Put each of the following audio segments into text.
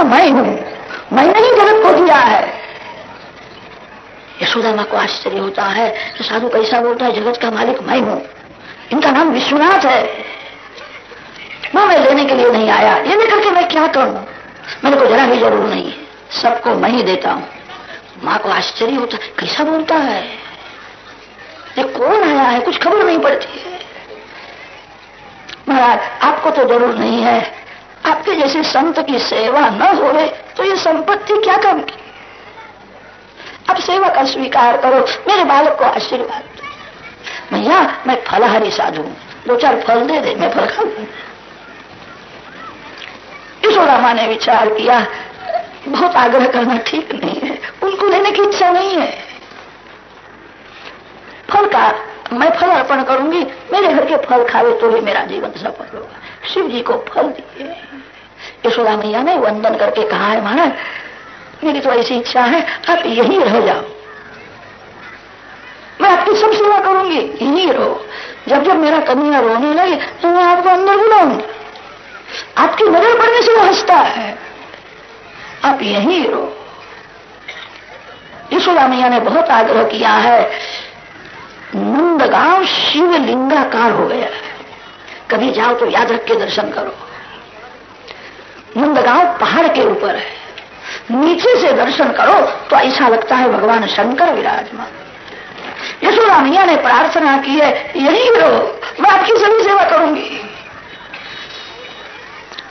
मैं हूं, मैंने ही जगत को दिया है। यशोदा माँ को आश्चर्य होता है कि साधु कैसा बोलता है, जगत का मालिक मैं हूं, इनका नाम विश्वनाथ है। माँ मैं लेने के लिए नहीं आया, ये लेकर के मैं क्या करूं, मेरे को जरा भी जरूर नहीं है, सबको मैं ही देता हूं। माँ को आश्चर्य होता है, कैसा बोलता है, ये कौन आया है, कुछ खबर नहीं पड़ती है। महाराज आपको तो जरूर नहीं है, आपके जैसे संत की सेवा न होवे तो ये संपत्ति क्या काम की। अब सेवा का स्वीकार करो, मेरे बालक को आशीर्वाद दो। भैया मैं फलहारी साधु हूं, 2-4 फल दे दे, मैं फल खा लूं। यशोदा माँ ने विचार किया, बहुत आग्रह करना ठीक नहीं है, उनको लेने की इच्छा नहीं है। फल का मैं फल अर्पण करूंगी, मेरे घर के फल खावे तो ही मेरा जीवन सफल होगा। शिव जी को फल दिए। यशोदा मैया ने वंदन करके कहा है, महाराज मेरी तो ऐसी इच्छा है, आप यहीं रह जाओ, मैं आपकी सब सेवा करूंगी, यहीं रहो। जब जब मेरा कन्हैया रोने लगे तो मैं आपको अंदर बुलाऊंगी, आपकी नजर पड़ने से वो हंसता है, आप यहीं रहो। यशोदा मैया ने बहुत आग्रह किया है। नंदगांव शिवलिंगाकार हो गया है, कभी जाओ तो याद रख के दर्शन करो। नंदगांव पहाड़ के ऊपर है, नीचे से दर्शन करो तो ऐसा लगता है भगवान शंकर विराजमान। यशोदा मैया ने प्रार्थना की है, यहीं रहो, मैं आपकी सभी सेवा करूंगी।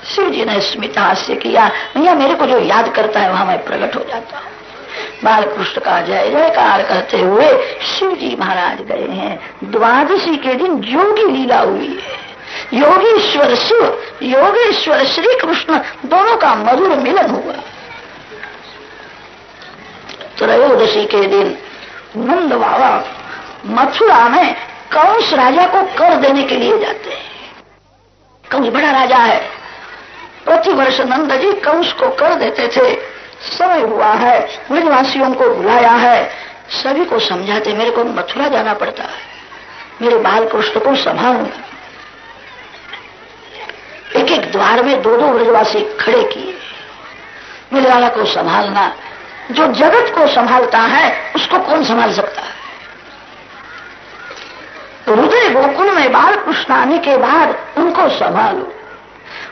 शिव जी ने स्मित हास्य किया, मैया मेरे को जो याद करता है वहां मैं प्रकट हो जाता हूं। बालकृष्ण का जय जयकार करते हुए शिव जी महाराज गए हैं। द्वादशी के दिन जोगी लीला हुई है, योगेश्वर शिव, योगेश्वर श्री कृष्ण दोनों का मधुर मिलन हुआ। त्रयोदशी के दिन नंद बाबा मथुरा में कंस राजा को कर देने के लिए जाते हैं। कंस बड़ा राजा है, प्रतिवर्ष नंद जी कंस को कर देते थे। समय हुआ है, ब्रजवासियों को बुलाया है, सभी को समझाते मेरे को मथुरा जाना पड़ता है, मेरे बाल कृष्ण को संभालना। एक एक द्वार में 2-2 ब्रजवासी खड़े किए, मेरे लाला को संभालना। जो जगत को संभालता है उसको कौन संभाल सकता है। हृदय गोकुल में बाल कृष्ण आने के बाद उनको संभालो।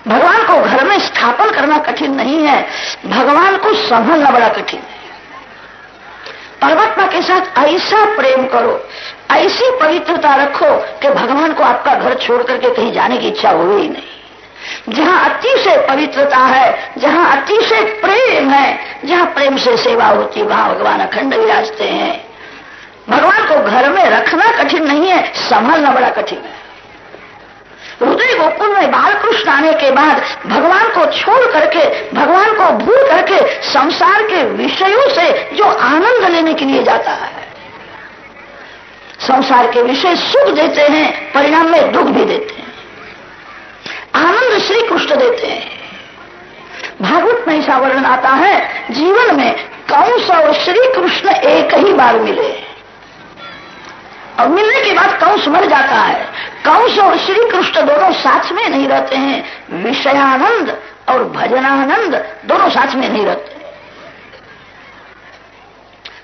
भगवान को घर में स्थापन करना कठिन नहीं है, भगवान को संभालना बड़ा कठिन है। परमात्मा के साथ ऐसा प्रेम करो, ऐसी पवित्रता रखो कि भगवान को आपका घर छोड़ करके कहीं जाने की इच्छा हो ही नहीं। जहां अतिशय पवित्रता है, जहां अतिशय प्रेम है, जहां प्रेम से सेवा होती, वहां भगवान अखंड विराजते हैं। भगवान को घर में रखना कठिन नहीं है, संभालना बड़ा कठिन है। हृदय गोकुल में बालकृष्ण आने के बाद भगवान को छोड़ करके, भगवान को भूल करके संसार के विषयों से जो आनंद लेने के लिए जाता है, संसार के विषय सुख देते हैं, परिणाम में दुख भी देते हैं। आनंद श्री कृष्ण देते हैं। भागवत में ऐसा वर्णन आता है, जीवन में कंस और श्री कृष्ण एक ही बार मिले और मिलने के बाद कंस मर जाता है। कंस और श्री कृष्ण दोनों साथ में नहीं रहते हैं, विषयानंद और भजनानंद दोनों साथ में नहीं रहते।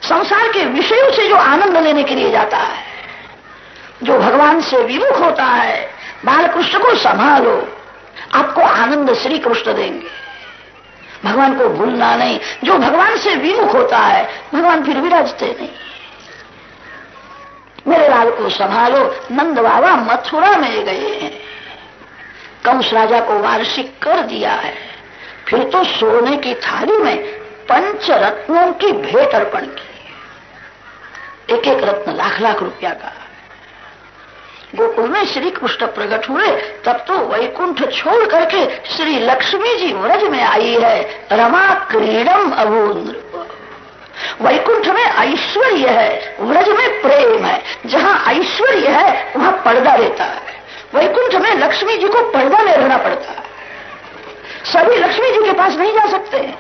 संसार के विषयों से जो आनंद लेने के लिए जाता है, जो भगवान से विमुख होता है, बालकृष्ण को संभालो, आपको आनंद श्री कृष्ण देंगे। भगवान को भूलना नहीं। जो भगवान से विमुख होता है, भगवान फिर विराजते नहीं। मेरे लाल को संभालो। नंद बाबा मथुरा में गए हैं, कंस राजा को वार्षिक कर दिया है, फिर तो सोने की थाली में 5 रत्नों की भेंट अर्पण की। एक एक रत्न लाख रुपया का। गोकुल में श्री कृष्ण प्रकट हुए तब तो वैकुंठ छोड़ करके श्री लक्ष्मी जी व्रज में आई है। रमा क्रीडम अभून। वैकुंठ में ऐश्वर्य है, व्रज में प्रेम है। जहां ऐश्वर्य है वहां पर्दा रहता है। वैकुंठ में लक्ष्मी जी को पर्दा में रहना पड़ता है, सभी लक्ष्मी जी के पास नहीं जा सकते।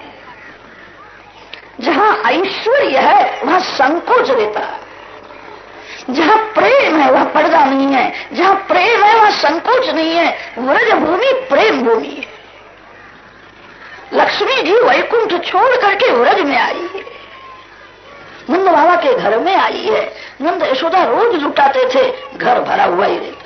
जहां ऐश्वर्य है वहां संकोच रहता है। जहां प्रेम है वहां पर्दा नहीं है, जहां प्रेम है वहां संकोच नहीं है। व्रज भूमि प्रेम भूमि है। लक्ष्मी जी वैकुंठ छोड़ करके व्रज में आई है, नंद बाबा के घर में आई है। नंद यशोदा रोज लुटाते थे, घर भरा हुआ ही रहता।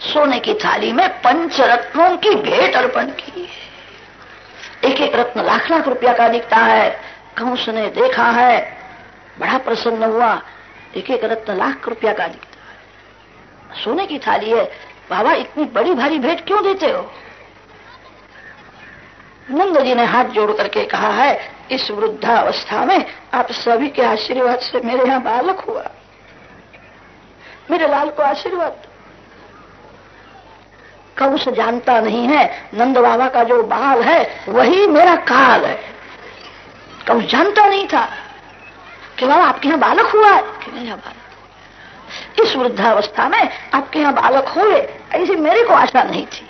सोने की थाली में पंचरत्नों की भेंट अर्पण की है। एक एक रत्न लाख लाख रुपया का दिखता है। कंस ने देखा है, बड़ा प्रसन्न हुआ। एक एक रत्न लाख रुपया का दिखता है, सोने की थाली है। बाबा इतनी बड़ी भारी भेंट क्यों देते हो? नंद जी ने हाथ जोड़ करके कहा है, इस वृद्धावस्था में आप सभी के आशीर्वाद से मेरे यहाँ बालक हुआ, मेरे लाल को आशीर्वाद दो। कंस जानता नहीं है नंद बाबा का जो बाल है वही मेरा काल है। कंस जानता नहीं था कि बाबा आपके यहाँ बालक हुआ है, कि मेरे यहाँ बालक, इस वृद्धावस्था में आपके यहाँ बालक हुए, ऐसी मेरे को आशा नहीं थी।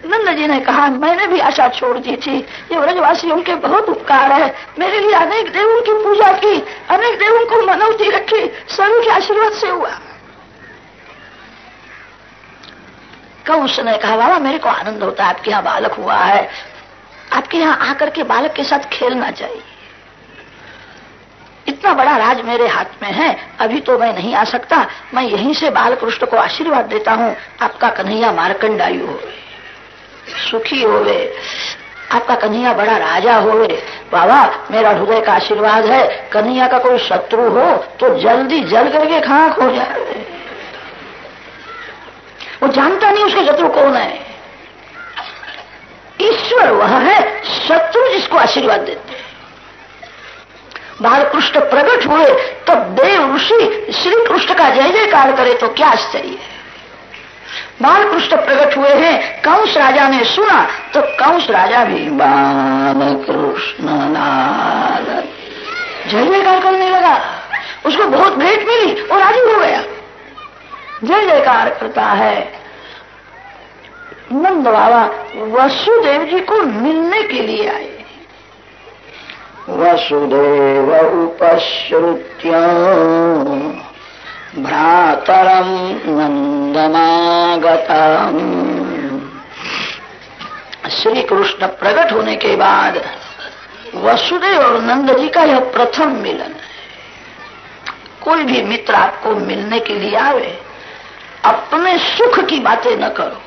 नंद जी ने कहा, मैंने भी आशा छोड़ दी थी, ये व्रजवासियों के बहुत उपकार है, मेरे लिए अनेक देवों की पूजा की, अनेक देवों को मनौती रखी, सभी के आशीर्वाद से हुआ। कंस ने कहा, बाबा मेरे को आनंद होता है आपके यहाँ बालक हुआ है, आपके यहाँ आकर के बालक के साथ खेलना चाहिए। इतना बड़ा राज मेरे हाथ में है, अभी तो मैं नहीं आ सकता, मैं यहीं से बालकृष्ण को आशीर्वाद देता हूँ, आपका कन्हैया मार्कंडायु होवे, सुखी होवे, आपका कन्हैया बड़ा राजा होवे। बाबा मेरा हृदय का आशीर्वाद है, कन्हैया का कोई शत्रु हो तो जल्दी जल करके खाक हो जाए। वो जानता नहीं उसके शत्रु कौन है। ईश्वर वह है, शत्रु जिसको आशीर्वाद देते हैं। बालकृष्ण प्रकट हुए तब देव ऋषि श्री कृष्ण का जय जयकार करे तो क्या आश्चर्य है। बालकृष्ण प्रकट हुए हैं, कंस राजा ने सुना तो कंस राजा भी बालकृष्ण लाल जय जयकार करने लगा। उसको बहुत भेंट मिली और राजी हो गया, जय जयकार करता है। नंद बाबा वसुदेव जी को मिलने के लिए आए। वसुदेव उपश्रुत्य भ्रातरम नंदमागतम। श्री कृष्ण प्रकट होने के बाद वसुदेव और नंद जी का यह प्रथम मिलन है। कोई भी मित्र आपको मिलने के लिए आवे, अपने सुख की बातें न करो,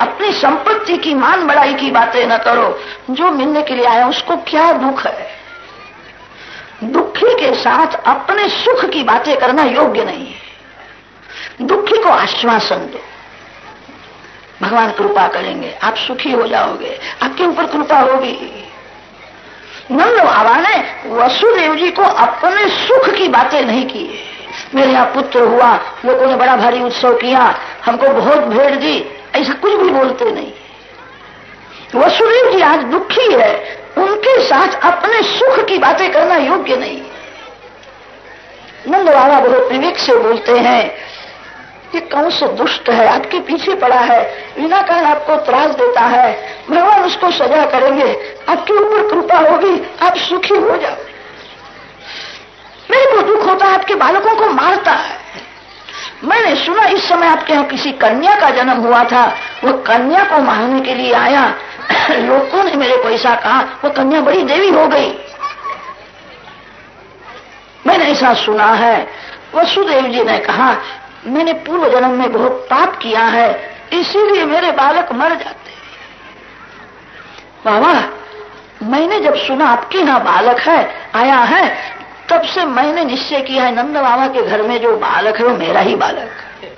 अपनी संपत्ति की मान बढ़ाई की बातें न करो। जो मिलने के लिए आया उसको क्या दुख है। दुखी के साथ अपने सुख की बातें करना योग्य नहीं है। दुखी को आश्वासन दो, भगवान कृपा करेंगे, आप सुखी हो जाओगे, आपके ऊपर कृपा होगी। नंद बाबा ने वसुदेव जी को अपने सुख की बातें नहीं की। मेरे यहाँ पुत्र हुआ, लोगों ने बड़ा भारी उत्सव किया, हमको बहुत भेंट दी, ऐसा कुछ भी बोलते नहीं। वसुदेव जी आज दुखी है, उनके साथ अपने सुख की बातें करना योग्य नहीं। नंद बाबा बहुत विवेक से बोलते हैं, ये कंस दुष्ट है, आपके पीछे पड़ा है, बिना कारण आपको त्रास देता है, भगवान उसको सजा करेंगे, आपके ऊपर कृपा होगी, आप सुखी हो जाओ। मेरे को दुख होता है, आपके बालकों को मारता है। मैंने सुना इस समय आपके यहाँ किसी कन्या का जन्म हुआ था, वो कन्या को मारने के लिए आया। लोगों ने मेरे को ऐसा कहा, वो कन्या बड़ी देवी हो गई, मैंने ऐसा सुना है। वसुदेव जी ने कहा, मैंने पूर्व जन्म में बहुत पाप किया है, इसीलिए मेरे बालक मर जाते। बाबा मैंने जब सुना आपके यहाँ बालक है आया है, तब से मैंने निश्चय किया है नंद बाबा के घर में जो बालक है वो मेरा ही बालक है।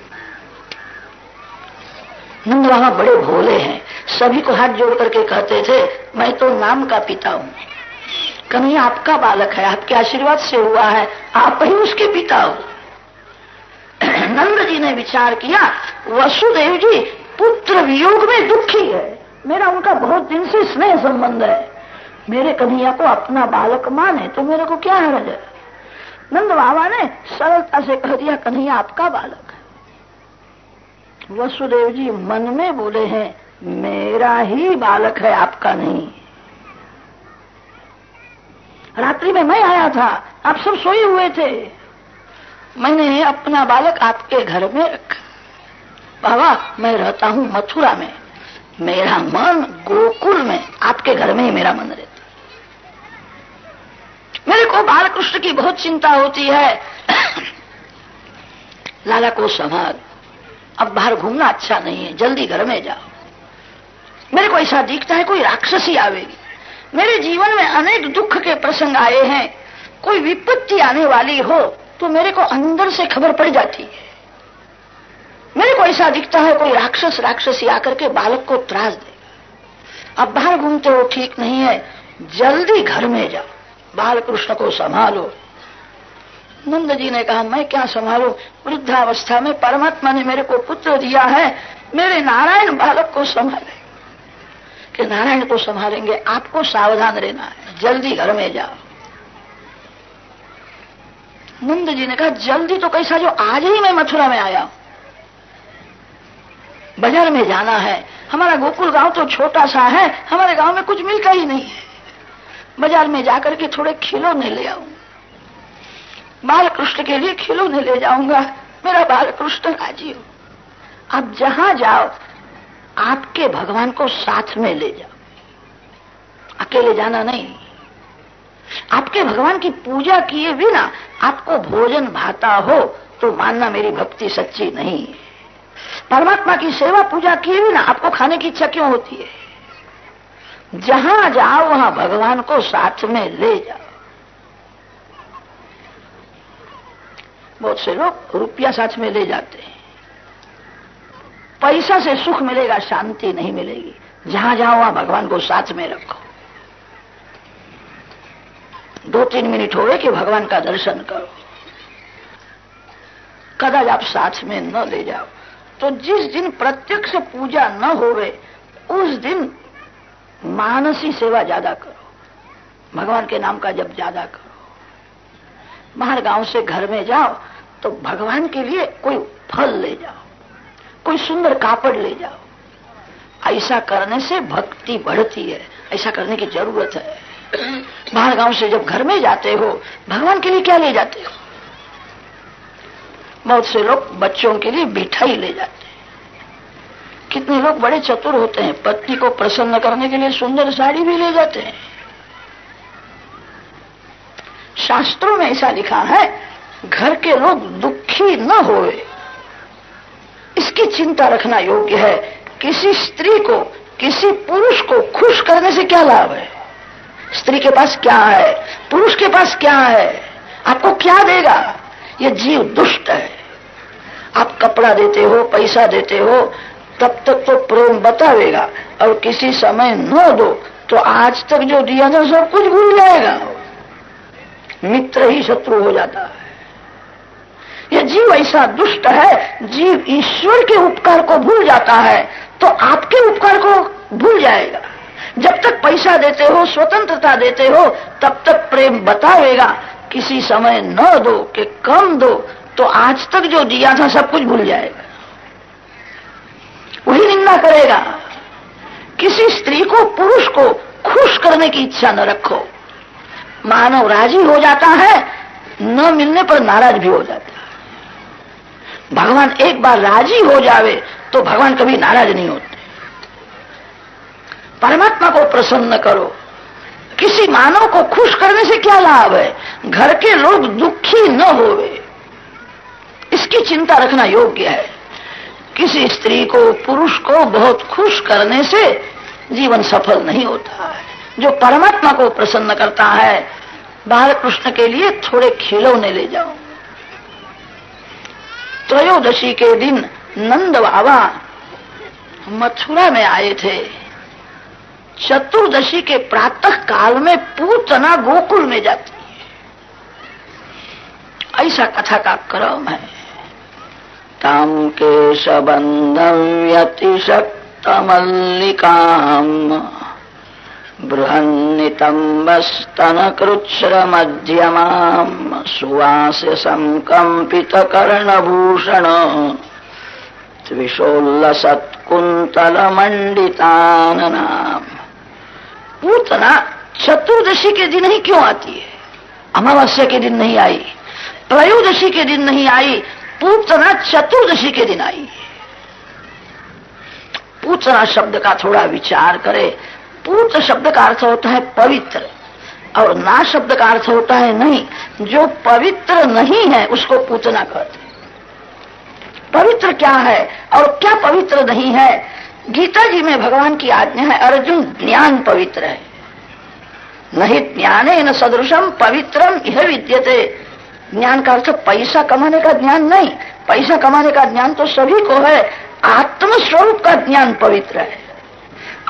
नंद बाबा बड़े भोले हैं, सभी को हाथ जोड़ करके कहते थे, मैं तो नाम का पिता हूं, कन्हैया आपका बालक है, आपके आशीर्वाद से हुआ है, आप ही उसके पिता हो। नंद जी ने विचार किया, वसुदेव जी पुत्र वियोग में दुखी है, मेरा उनका बहुत दिन से स्नेह संबंध है, मेरे कन्हैया को अपना बालक माने तो मेरे को क्या हर्ज है। नंद बाबा ने सरलता से कह दिया, कन्हैया आपका बालक है। वसुदेव जी मन में बोले हैं, मेरा ही बालक है, आपका नहीं। रात्रि में मैं आया था, आप सब सोए हुए थे, मैंने अपना बालक आपके घर में रखा। बाबा मैं रहता हूं मथुरा में, मेरा मन गोकुल में, आपके घर में ही मेरा मन रहता। मेरे को बाल कृष्ण की बहुत चिंता होती है। लाला को संभाल, अब बाहर घूमना अच्छा नहीं है, जल्दी घर में जाओ। मेरे को ऐसा दिखता है कोई राक्षसी आवेगी। मेरे जीवन में अनेक दुख के प्रसंग आए हैं, कोई विपत्ति आने वाली हो तो मेरे को अंदर से खबर पड़ जाती है। मेरे को ऐसा दिखता है कोई राक्षसी आकर के बालक को त्रास देगा। अब बाहर घूमते हो ठीक नहीं है, जल्दी घर में जाओ, बाल कृष्ण को संभालो। नंद जी ने कहा मैं क्या संभालूं, वृद्धावस्था में परमात्मा ने मेरे को पुत्र दिया है, मेरे नारायण बालक को संभालेंगे। कि नारायण को संभालेंगे, आपको सावधान रहना है, जल्दी घर में जाओ। नंद जी ने कहा जल्दी तो कैसा, जो आज ही मैं मथुरा में आया हूं, बाजार में जाना है। हमारा गोकुल गांव तो छोटा सा है, हमारे गांव में कुछ मिलता ही नहीं है। बाजार में जाकर के थोड़े खिलौने ले आऊं, बाल कृष्ण के लिए खिलौने ले जाऊंगा, मेरा बाल कृष्ण राजी हो। अब जहां जाओ आपके भगवान को साथ में ले जाओ, अकेले जाना नहीं। आपके भगवान की पूजा किए बिना आपको भोजन भाता हो तो मानना मेरी भक्ति सच्ची नहीं है। परमात्मा की सेवा पूजा किए बिना आपको खाने की इच्छा क्यों होती है? जहां जाओ वहां भगवान को साथ में ले जाओ। बहुत से लोग रुपया साथ में ले जाते हैं, पैसा से सुख मिलेगा, शांति नहीं मिलेगी। जहां जाओ वहां भगवान को साथ में रखो। 2-3 मिनट हो गए कि भगवान का दर्शन करो। कदाच आप साथ में न ले जाओ तो जिस दिन प्रत्यक्ष पूजा न होवे उस दिन मानसी सेवा ज्यादा करो, भगवान के नाम का जप ज्यादा करो। बाहर गांव से घर में जाओ तो भगवान के लिए कोई फल ले जाओ, कोई सुंदर कापड़ ले जाओ। ऐसा करने से भक्ति बढ़ती है, ऐसा करने की जरूरत है। बाहर गांव से जब घर में जाते हो भगवान के लिए क्या ले जाते हो? बहुत से लोग बच्चों के लिए मिठाई ले जाते हैं। कितने लोग बड़े चतुर होते हैं, पत्नी को प्रसन्न करने के लिए सुंदर साड़ी भी ले जाते हैं। शास्त्रों में ऐसा लिखा है घर के लोग दुखी न होए, इसकी चिंता रखना योग्य है। किसी स्त्री को, किसी पुरुष को खुश करने से क्या लाभ है? स्त्री के पास क्या है, पुरुष के पास क्या है, आपको क्या देगा? ये जीव दुष्ट है। आप कपड़ा देते हो, पैसा देते हो, तब तक तो प्रेम बतावेगा, और किसी समय न दो तो आज तक जो दिया था सब कुछ भूल जाएगा। मित्र ही शत्रु हो जाता है। यह जीव ऐसा दुष्ट है, जीव ईश्वर के उपकार को भूल जाता है तो आपके उपकार को भूल जाएगा। जब तक पैसा देते हो, स्वतंत्रता देते हो, तब तक प्रेम बतावेगा। किसी समय न दो कि कम दो तो आज तक जो दिया था सब कुछ भूल जाएगा, वही निंदा करेगा। किसी स्त्री को, पुरुष को खुश करने की इच्छा न रखो। मानव राजी हो जाता है, न मिलने पर नाराज भी हो जाता है। भगवान एक बार राजी हो जावे तो भगवान कभी नाराज नहीं होते। परमात्मा को प्रसन्न करो। किसी मानव को खुश करने से क्या लाभ है? घर के लोग दुखी न होवे, इसकी चिंता रखना योग्य है। किसी स्त्री को, पुरुष को बहुत खुश करने से जीवन सफल नहीं होता है। जो परमात्मा को प्रसन्न करता है, बाल कृष्ण के लिए थोड़े खिलौने ले जाओ। त्रयोदशी के दिन नंद बाबा मथुरा में आए थे। चतुर्दशी के प्रातः काल में पूतना गोकुल में जाती है, ऐसा कथा का क्रम है। ताम केशबंधं व्यतिशक्तमल्लिकाम् बृहन्नितम्बस्तनकृच्छ्रमध्यमाम् सुवास्य संकम्पितकर्णभूषण त्रिशोल्लसत्कुन्तलमण्डिताननाम्। पूतना चतुर्दशी के दिन ही क्यों आती है? अमावस्या के दिन नहीं आई, त्रयोदशी के दिन नहीं आई, पूतना चतुर्दशी के दिन आई। पूतना शब्द का थोड़ा विचार करें। पूत शब्द का अर्थ होता है पवित्र, और ना शब्द का अर्थ होता है नहीं। जो पवित्र नहीं है उसको पूतना कहते हैं। पवित्र क्या है और क्या पवित्र नहीं है? गीता जी में भगवान की आज्ञा है, अर्जुन ज्ञान पवित्र है। नहीं ज्ञानेन सदृशम पवित्रम यह विद्यते। ज्ञान का अर्थ पैसा कमाने का ज्ञान नहीं। पैसा कमाने का ज्ञान तो सभी को है। आत्मस्वरूप का ज्ञान पवित्र है,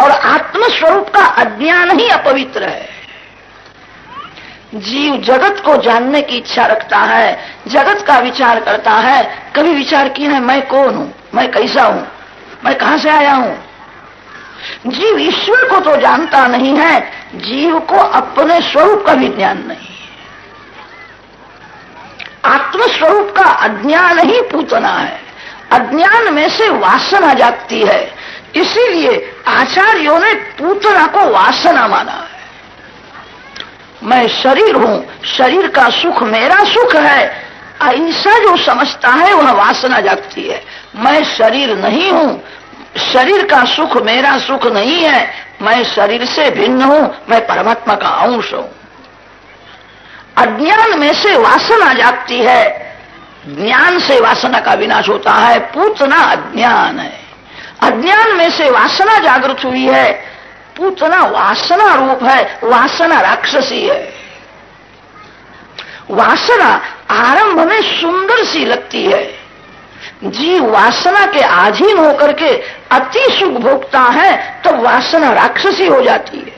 और आत्मस्वरूप का अज्ञान ही अपवित्र है। जीव जगत को जानने की इच्छा रखता है, जगत का विचार करता है। कभी विचार किया है मैं कौन हूं, मैं कैसा हूं, मैं कहां से आया हूं? जीव ईश्वर को तो जानता नहीं है, जीव को अपने स्वरूप का भी ज्ञान नहीं। आत्मस्वरूप का अज्ञान ही पूतना है। अज्ञान में से वासना जागती है, इसीलिए आचार्यों ने पूतना को वासना माना है। मैं शरीर हूं, शरीर का सुख मेरा सुख है, ऐसा जो समझता है वह वासना जागती है। मैं शरीर नहीं हूं, शरीर का सुख मेरा सुख नहीं है, मैं शरीर से भिन्न हूं, मैं परमात्मा का अंश हूं। अज्ञान में से वासना जागती है, ज्ञान से वासना का विनाश होता है। पूतना अज्ञान है, अज्ञान में से वासना जागृत हुई है। पूतना वासना रूप है, वासना राक्षसी है। वासना आरंभ में सुंदर सी लगती है, जीव वासना के अधीन होकर के अति सुख भोगता है तो वासना राक्षसी हो जाती है,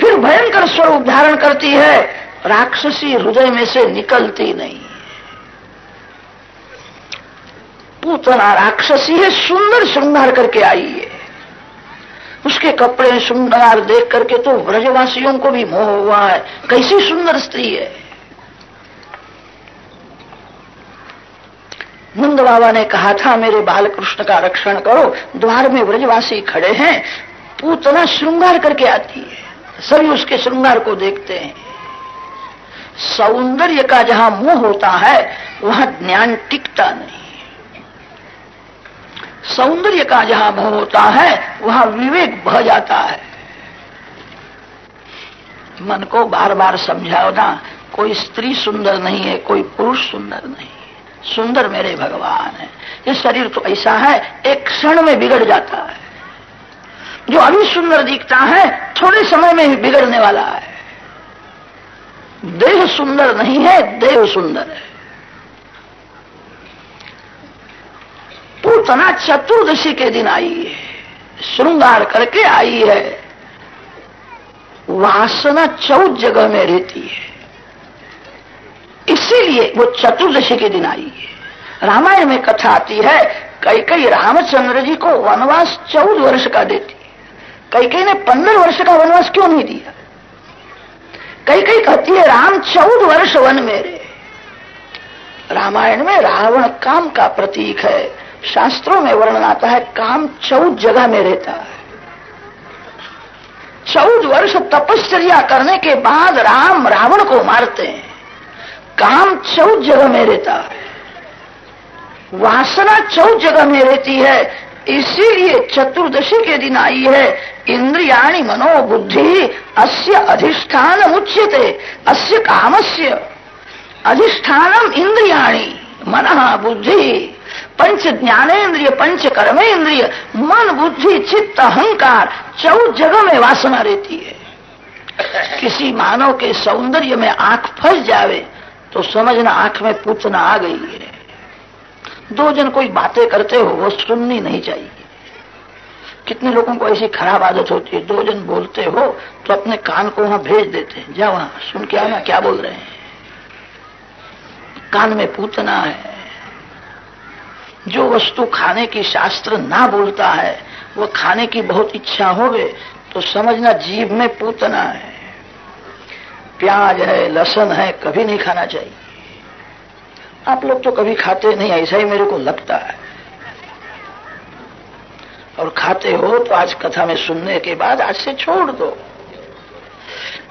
फिर भयंकर स्वरूप धारण करती है। राक्षसी हृदय में से निकलती नहीं। पूतना राक्षसी है, सुंदर श्रृंगार करके आई है। उसके कपड़े श्रृंगार देख करके तो ब्रजवासियों को भी मोह हुआ है, कैसी सुंदर स्त्री है। नंद बाबा ने कहा था मेरे बाल कृष्ण का रक्षण करो। द्वार में ब्रजवासी खड़े हैं, पूतना श्रृंगार करके आती है, सभी उसके श्रृंगार को देखते हैं। सौंदर्य का जहां मोह होता है वहां ज्ञान टिकता नहीं। सौंदर्य का जहां मोह होता है वहां विवेक बह जाता है। मन को बार बार समझाओ ना, कोई स्त्री सुंदर नहीं है, कोई पुरुष सुंदर नहीं है, सुंदर मेरे भगवान है। ये शरीर तो ऐसा है, एक क्षण में बिगड़ जाता है। जो अभी सुंदर दिखता है थोड़े समय में ही बिगड़ने वाला है। देह सुंदर नहीं है, देव सुंदर है। पूतना चतुर्दशी के दिन आई है, श्रृंगार करके आई है। वासना 14 जगह में रहती है, इसीलिए वो चतुर्दशी के दिन आई है। रामायण में कथा आती है, कैकेयी रामचंद्र जी को वनवास 14 वर्ष का देती है। कैकेयी ने 15 वर्ष का वनवास क्यों नहीं दिया? कैकेयी कहती है राम 14 वर्ष वन में रहे। रामायण में रावण काम का प्रतीक है, शास्त्रों में वर्णन आता है काम 14 जगह में रहता है। 14 वर्ष तपश्चर्या करने के बाद राम रावण को मारते हैं। काम 14 जगह में रहता है, वासना 14 जगह में रहती है, इसीलिए चतुर्दशी के दिन आई है। इंद्रियाणि मनोबुद्धि अस्य अधिष्ठान उच्यते, अस्य कामस्य अधिष्ठानम इंद्रियाणि मनः बुद्धि। पंच ज्ञानेन्द्रिय, पंच कर्मेंद्रिय, मन बुद्धि चित्त अहंकार 14 जगह में वासना रहती है। किसी मानव के सौंदर्य में आंख फंस जावे तो समझना आंख में पूतना आ गई है। 2 जन कोई बातें करते हो वो सुननी नहीं चाहिए। कितने लोगों को ऐसी खराब आदत होती है, 2 जन बोलते हो तो अपने कान को वहां भेज देते हैं, जा वहां सुन के आना क्या बोल रहे हैं। कान में पूतना है। जो वस्तु खाने की शास्त्र ना बोलता है वो खाने की बहुत इच्छा होवे तो समझना जीभ में पूतना है। प्याज है, लहसुन है, कभी नहीं खाना चाहिए। आप लोग तो कभी खाते नहीं, ऐसा ही मेरे को लगता है। और खाते हो तो आज कथा में सुनने के बाद आज से छोड़ दो।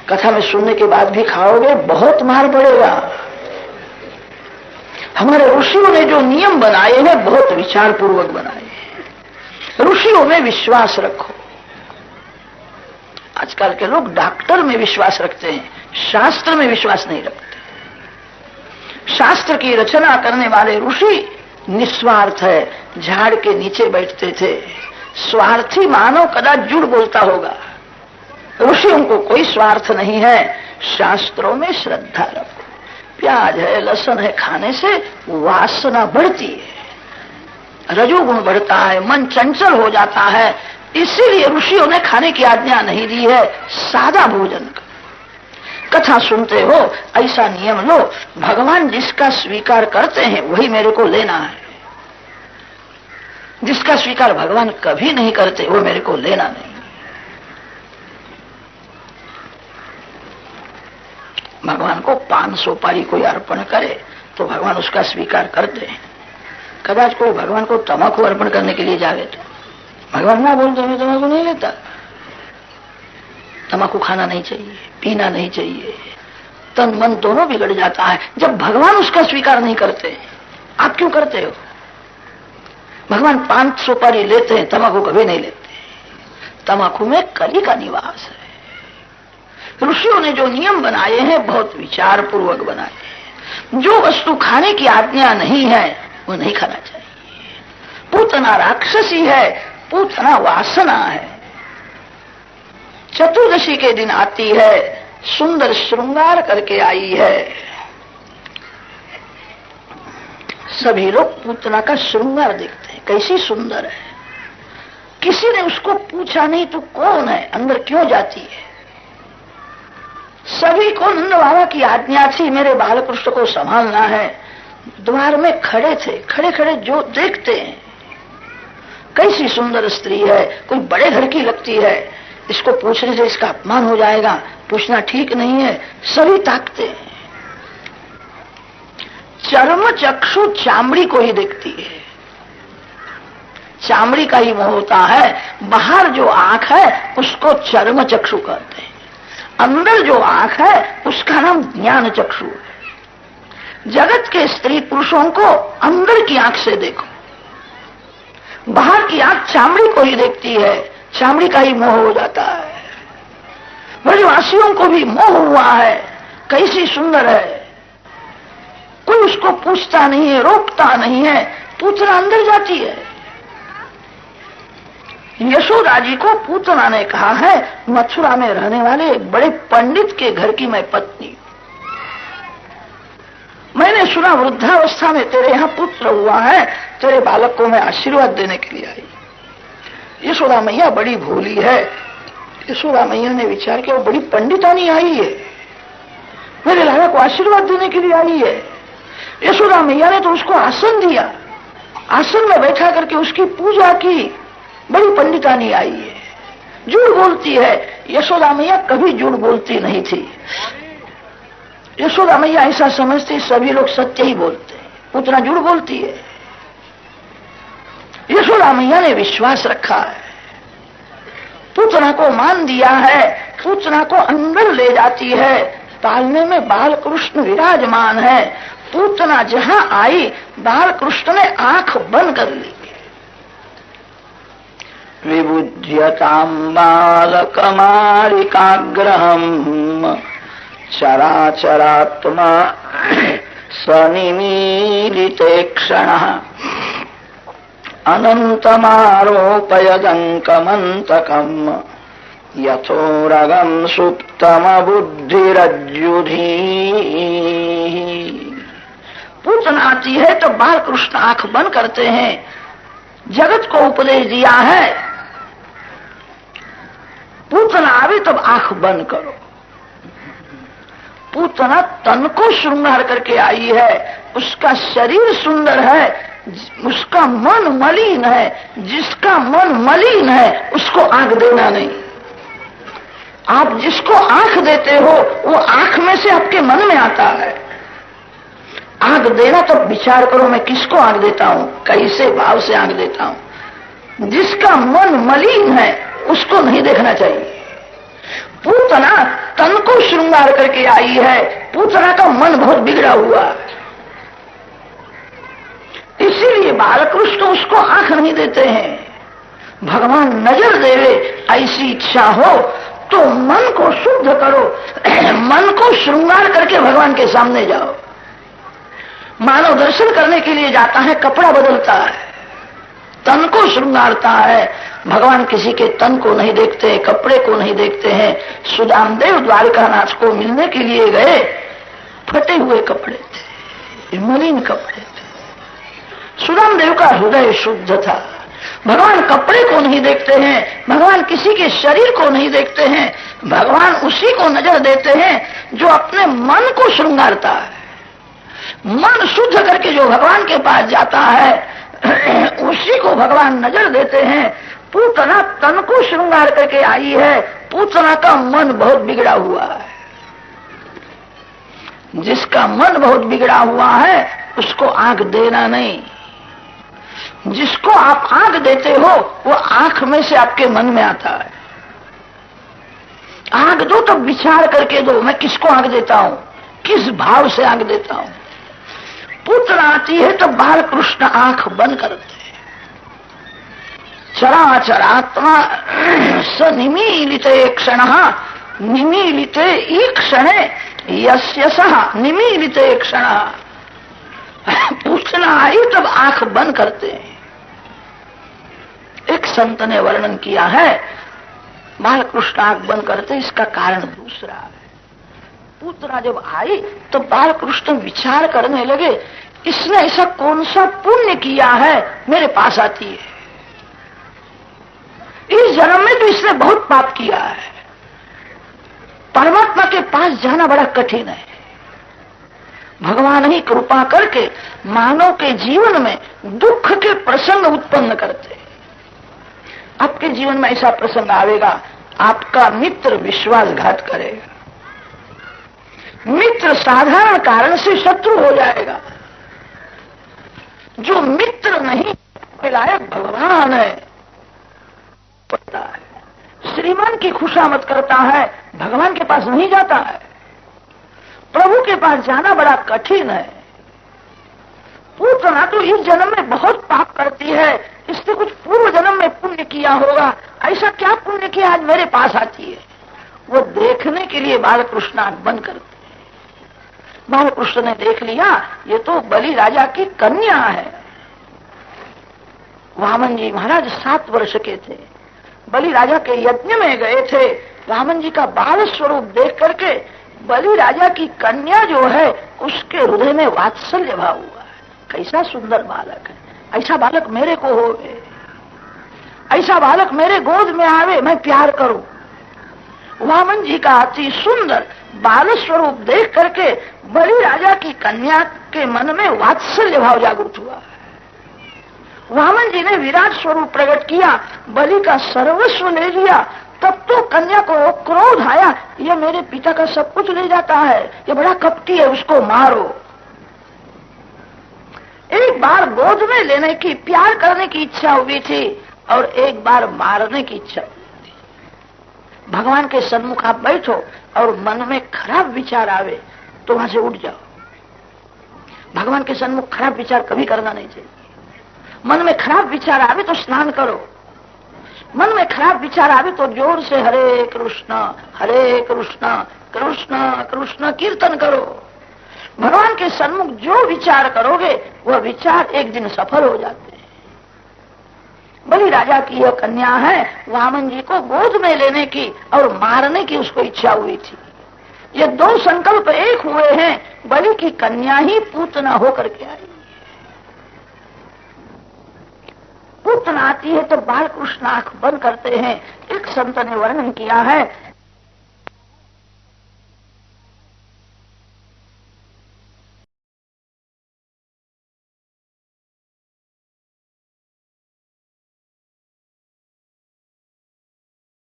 कथा में सुनने के बाद भी खाओगे बहुत मार पड़ेगा। हमारे ऋषियों ने जो नियम बनाए हैं बहुत विचार पूर्वक बनाए हैं। ऋषियों में विश्वास रखो। आजकल के लोग डॉक्टर में विश्वास रखते हैं, शास्त्र में विश्वास नहीं रखते। शास्त्र की रचना करने वाले ऋषि निस्वार्थ है, झाड़ के नीचे बैठते थे। स्वार्थी मानव कदाच झूठ बोलता होगा, ऋषियों को कोई स्वार्थ नहीं है। शास्त्रों में श्रद्धा रखो। प्याज है, लहसुन है, खाने से वासना बढ़ती है, रजोगुण बढ़ता है, मन चंचल हो जाता है। इसीलिए ऋषियों ने खाने की आज्ञा नहीं दी है, सादा भोजन का। कथा सुनते हो, ऐसा नियम लो, भगवान जिसका स्वीकार करते हैं वही मेरे को लेना है, जिसका स्वीकार भगवान कभी नहीं करते वो मेरे को लेना नहीं। भगवान को पान सुपारी कोई अर्पण करे तो भगवान उसका स्वीकार करते हैं। कदाच कोई भगवान को तंबाकू अर्पण करने के लिए जावे तो भगवान ना बोलते मैं तंबाकू नहीं लेता। तंबाकू खाना नहीं चाहिए, पीना नहीं चाहिए, तन मन दोनों बिगड़ जाता है जब भगवान उसका स्वीकार नहीं करते। आप क्यों करते हो? भगवान पान सुपारी लेते हैं, तंबाकू कभी नहीं लेते। तंबाकू में कली का निवास है। ऋषियों ने जो नियम बनाए हैं बहुत विचार पूर्वक बनाए हैं। जो वस्तु खाने की आज्ञा नहीं है वो नहीं खाना चाहिए। पूतना राक्षसी है, पूतना वासना है। चतुर्दशी के दिन आती है, सुंदर श्रृंगार करके आई है। सभी लोग पूतना का श्रृंगार देखते हैं, कैसी सुंदर है। किसी ने उसको पूछा नहीं तू कौन है, अंदर क्यों जाती है। सभी को नंद बाबा की आज्ञा थी, मेरे बालकृष्ण को संभालना है। द्वार में खड़े थे, खड़े खड़े जो देखते हैं कैसी सुंदर स्त्री है, कोई बड़े घर की लगती है, इसको पूछने से इसका अपमान हो जाएगा, पूछना ठीक नहीं है। सभी ताकते हैं। चर्म चक्षु चामड़ी को ही देखती है, चामड़ी का ही मोह होता है। बाहर जो आंख है उसको चर्म चक्षु कहते हैं, अंदर जो आंख है उसका नाम ज्ञान चक्षु है। जगत के स्त्री पुरुषों को अंदर की आंख से देखो, बाहर की आंख चामड़ी को ही देखती है, चामड़ी का ही मोह हो जाता है। ब्रजवासियों को भी मोह हुआ है, कैसी सुंदर है, कोई उसको पूछता नहीं है, रोकता नहीं है, पूतना अंदर जाती है। यशोदा जी को पूतना ने कहा है, मथुरा में रहने वाले एक बड़े पंडित के घर की मैं पत्नी, मैंने सुना वृद्धावस्था में तेरे यहाँ पुत्र हुआ है, तेरे बालक को मैं आशीर्वाद देने के लिए आई। यशोदा मैया बड़ी भोली है। यशोदा मैया ने विचार किया वो बड़ी पंडितानी आई है, मेरे लाला को आशीर्वाद देने के लिए आई है। यशोदा मैया ने तो उसको आसन दिया, आसन में बैठा करके उसकी पूजा की। बड़ी पंडितानी आई है, झूठ बोलती है। यशोदा मैया कभी झूठ बोलती नहीं थी। यशोदा मैया ऐसा समझती सभी लोग सत्य ही बोलते हैं, उतना झूठ बोलती है। यशोदा मैया ने विश्वास रखा है, पूतना को मान दिया है, पूतना को अंदर ले जाती है। पालने में बाल कृष्ण विराजमान है। पूतना जहां आई बाल कृष्ण ने आंख बंद कर ली। विबुध्यतां बालकमालिकाग्रहम् चराचरात्मा सनिमीलिते क्षणः अनन्तमारोपयदङ्कमन्तकम् यथोरगं सुप्तमबुद्धिरज्जुधीः। पूतना आती है तो बाल कृष्ण आंख बंद करते हैं। जगत को उपदेश दिया है, पूतना आवे तब आंख बंद करो। पूतना तन को श्रृंगार करके आई है, उसका शरीर सुंदर है, उसका मन मलिन है। जिसका मन मलिन है उसको आंख देना नहीं। आप जिसको आंख देते हो वो आंख में से आपके मन में आता है। आंख देना तो विचार करो मैं किसको आंख देता हूं, कैसे भाव से आंख देता हूं। जिसका मन मलिन है उसको नहीं देखना चाहिए। पूतना तन को श्रृंगार करके आई है, पूतना का मन बहुत बिगड़ा हुआ है, इसीलिए बालकृष्ण उसको आंख नहीं देते हैं। भगवान नजर देवे ऐसी इच्छा हो तो मन को शुद्ध करो, मन को श्रृंगार करके भगवान के सामने जाओ। मानव दर्शन करने के लिए जाता है, कपड़ा बदलता है, तन को श्रृंगारता है। भगवान किसी के तन को नहीं देखते, कपड़े को नहीं देखते हैं। सुदामदेव द्वारकानाथ को मिलने के लिए गए, फटे हुए कपड़े थे, मलिन कपड़े थे। सुदामदेव का हृदय शुद्ध था। भगवान कपड़े को नहीं देखते हैं, भगवान किसी के शरीर को नहीं देखते हैं, भगवान उसी को नजर देते हैं जो अपने मन को श्रृंगारता है। मन शुद्ध करके जो भगवान के पास जाता है उसी को भगवान नजर देते हैं। पूतना तन को श्रृंगार करके आई है, पूतना का मन बहुत बिगड़ा हुआ है। जिसका मन बहुत बिगड़ा हुआ है उसको आंख देना नहीं। जिसको आप आंख देते हो वो आंख में से आपके मन में आता है। आंख दो तो विचार करके दो, मैं किसको आंख देता हूं, किस भाव से आंख देता हूं। पुत्र आती है तो बाल कृष्ण आंख बंद करते हैं। चराचरात्मा स निमीलिते क्षण, निमीलिते ईक्षण यस्य सः निमीलिते क्षण। पूछना आई तब आंख बंद करते हैं। एक संत ने वर्णन किया है, बाल कृष्ण आंख बंद करते, इसका कारण दूसरा है। पूतना जब आई तो बाल कृष्ण विचार करने लगे, इसने ऐसा कौन सा पुण्य किया है मेरे पास आती है। इस जन्म में तो इसने बहुत पाप किया है। परमात्मा के पास जाना बड़ा कठिन है। भगवान ही कृपा करके मानव के जीवन में दुख के प्रसंग उत्पन्न करते। आपके जीवन में ऐसा प्रसंग आवेगा, आपका मित्र विश्वासघात करेगा, मित्र साधारण कारण से शत्रु हो जाएगा। जो मित्र नहीं लायक भगवान है, पता है। श्रीमान की खुशामद करता है, भगवान के पास नहीं जाता है। प्रभु के पास जाना बड़ा कठिन है। पूतना तो इस जन्म में बहुत पाप करती है, इसने कुछ पूर्व जन्म में पुण्य किया होगा। ऐसा क्या पुण्य किया आज मेरे पास आती है। वो देखने के लिए बालकृष्ण आंख बंद करते। बालकृष्ण ने देख लिया, ये तो बलि राजा की कन्या है। वामन जी महाराज 7 वर्ष के थे, बलि राजा के यज्ञ में गए थे। वामन जी का बाल स्वरूप देख करके बलि राजा की कन्या जो है उसके हृदय में वात्सल्य भाव हुआ है। कैसा सुंदर बालक है, ऐसा बालक मेरे को हो, ऐसा बालक मेरे गोद में आवे, मैं प्यार करूं। वामन जी का अति सुंदर बाल स्वरूप देख करके बलि राजा की कन्या के मन में वात्सल्य भाव जागृत हुआ। वामन जी ने विराट स्वरूप प्रकट किया, बलि का सर्वस्व ले लिया। तब तो कन्या को क्रोध आया, ये मेरे पिता का सब कुछ ले जाता है, ये बड़ा कपटी है, उसको मारो। एक बार गोद में लेने की, प्यार करने की इच्छा हुई थी और एक बार मारने की इच्छा हुई थी। भगवान के सन्मुख आप बैठो और मन में खराब विचार आवे तो वहां से उठ जाओ। भगवान के सन्मुख खराब विचार कभी करना नहीं चाहिए। मन में खराब विचार आवे तो स्नान करो, मन में खराब विचार आवे तो जोर से हरे कृष्ण कृष्ण कृष्ण कीर्तन करो। भगवान के सन्मुख जो विचार करोगे वह विचार एक दिन सफल हो जाते हैं। बलि राजा की यह कन्या है, वामन जी को गोद में लेने की और मारने की उसको इच्छा हुई थी। ये 2 संकल्प एक हुए हैं, बलि की कन्या ही पूतना होकर के आई। पूतना आती है तो बालकृष्ण आंख बंद करते हैं। एक संत ने वर्णन किया है,